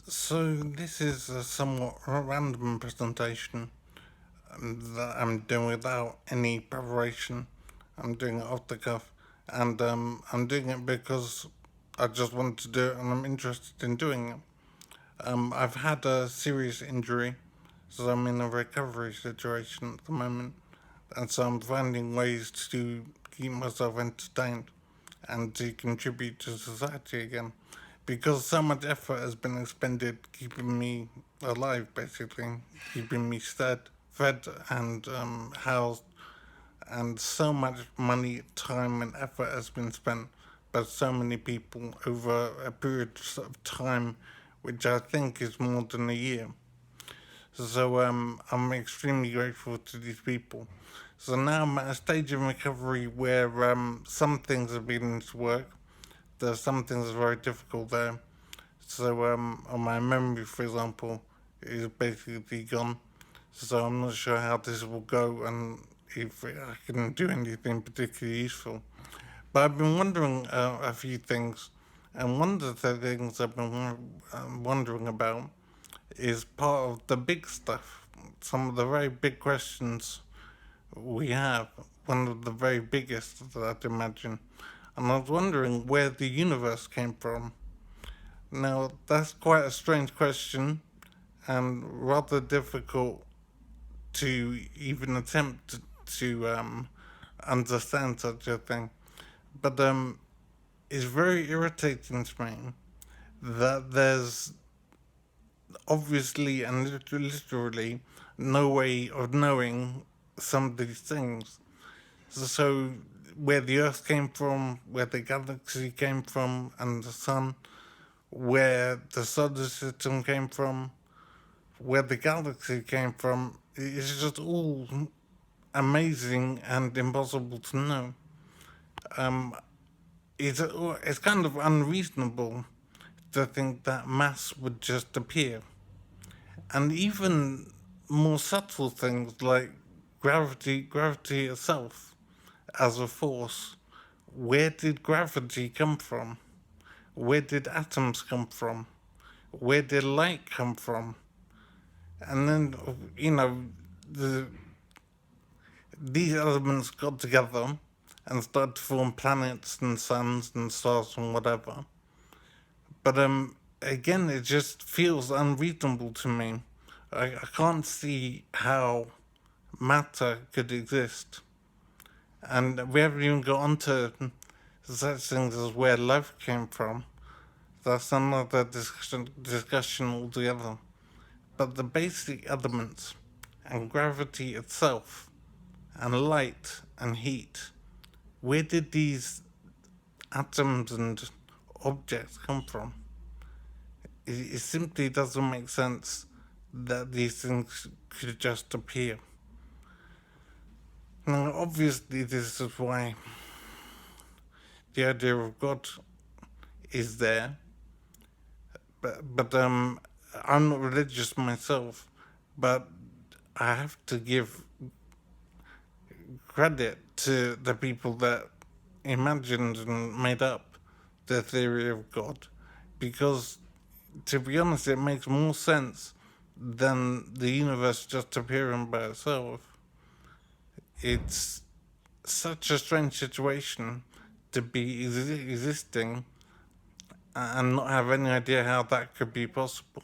So this is a somewhat random presentation that I'm doing without any preparation. I'm doing it off the cuff, and I'm doing it because I just want to do it, and I'm interested in doing it. I've had a serious injury, so I'm in a recovery situation at the moment, and so I'm finding ways to keep myself entertained and to contribute to society again. Because so much effort has been expended keeping me alive, basically, keeping me fed and housed, and so much money, time, and effort has been spent by so many people over a period of time, which I think is more than a year. So I'm extremely grateful to these people. So now I'm at a stage in recovery where some things are beginning to work. There's some things that are very difficult there. So on my memory, for example, is basically gone. So I'm not sure how this will go and if I can do anything particularly useful. But I've been wondering a few things, and one of the things I've been wondering about is part of the big stuff. Some of the very big questions we have. One of the very biggest that I'd imagine. And I was wondering where the universe came from. Now, that's quite a strange question and rather difficult to even attempt to understand such a thing. But it's very irritating to me that there's obviously and literally no way of knowing some of these things. So, where the Earth came from, where the galaxy came from, and the Sun, where the solar system came from, where the galaxy came from, it's just all amazing and impossible to know. Um, it's kind of unreasonable to think that mass would just appear. And even more subtle things like gravity itself as a force. Where did gravity come from? Where did atoms come from? Where did light come from? And then, the, these elements got together and started to form planets and suns and stars and whatever. But again, it just feels unreasonable to me. I can't see how matter could exist. And we haven't even got onto such things as where life came from. That's another discussion altogether. But the basic elements, and gravity itself, and light and heat, where did these atoms and objects come from? It simply doesn't make sense that these things could just appear. Now, obviously, this is why the idea of God is there, but I'm not religious myself, but I have to give credit to the people that imagined and made up the theory of God, because to be honest, it makes more sense than the universe just appearing by itself. It's such a strange situation to be existing and not have any idea how that could be possible.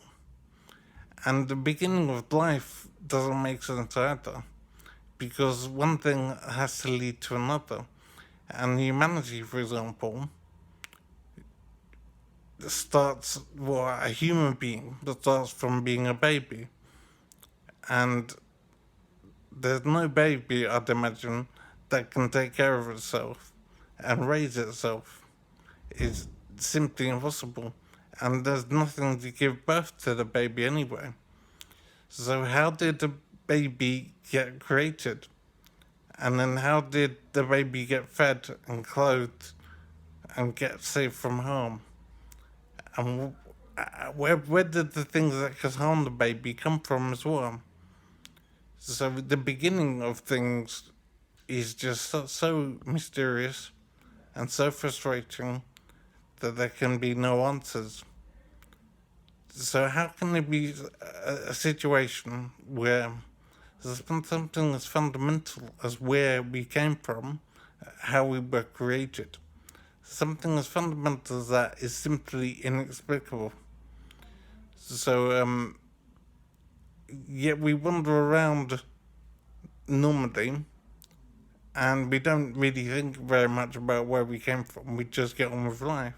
And the beginning of life doesn't make sense either, because one thing has to lead to another. And humanity, for example, starts, well, a human being that starts from being a baby. And there's no baby, I'd imagine, that can take care of itself and raise itself. It's simply impossible. And there's nothing to give birth to the baby anyway. So, how did the baby get created? And then, how did the baby get fed and clothed and get safe from harm? And where did the things that could harm the baby come from as well? So, the beginning of things is just so mysterious and so frustrating that there can be no answers. So how can there be a situation where there's been something as fundamental as where we came from, how we were created, something as fundamental as that is simply inexplicable. So, yet we wander around normally and we don't really think very much about where we came from. We just get on with life.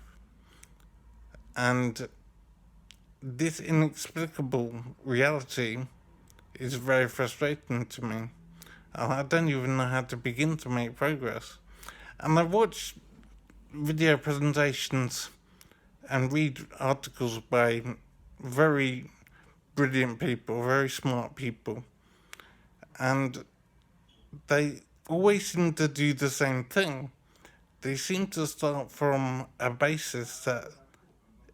And this inexplicable reality is very frustrating to me. I don't even know how to begin to make progress. And I watch video presentations and read articles by very brilliant people, very smart people, and they always seem to do the same thing. They seem to start from a basis that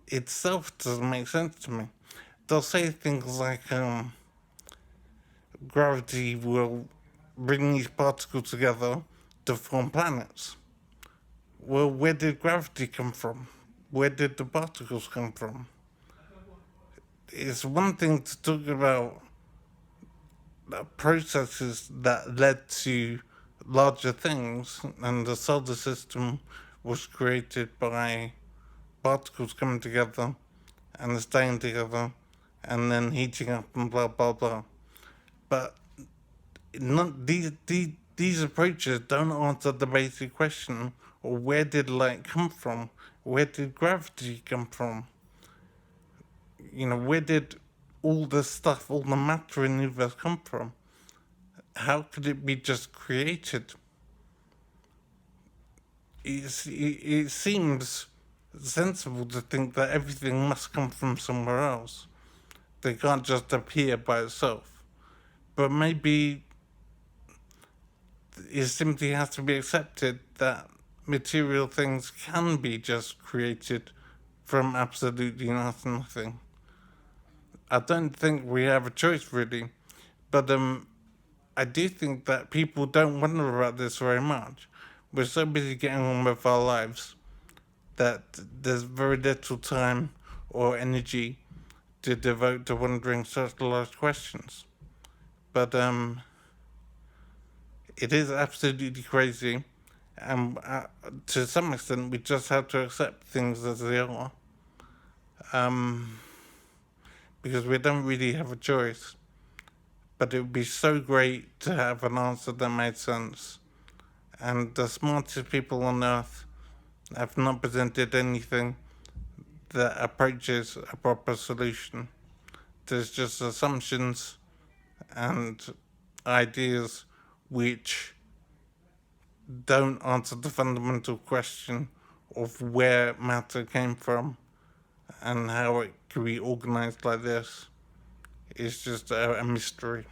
itself doesn't make sense to me. They'll say things like, gravity will bring these particles together to form planets. Well, where did gravity come from? Where did the particles come from? It's one thing to talk about processes that led to larger things, and the solar system was created by particles coming together and staying together and then heating up and blah blah blah. But these approaches don't answer the basic question: or where did light come from? Where did gravity come from? Where did all the stuff, all the matter in the universe come from? How could it be just created? It seems sensible to think that everything must come from somewhere else. They can't just appear by itself. But maybe it simply has to be accepted that material things can be just created from absolutely nothing. I don't think we have a choice really, but I do think that people don't wonder about this very much. We're so busy getting on with our lives that there's very little time or energy to devote to wondering such large questions. But it is absolutely crazy, and to some extent we just have to accept things as they are, because we don't really have a choice. But it would be so great to have an answer that made sense. And the smartest people on earth have not presented anything that approaches a proper solution. There's just assumptions and ideas which don't answer the fundamental question of where matter came from and how it could be organized like this. It's just a mystery.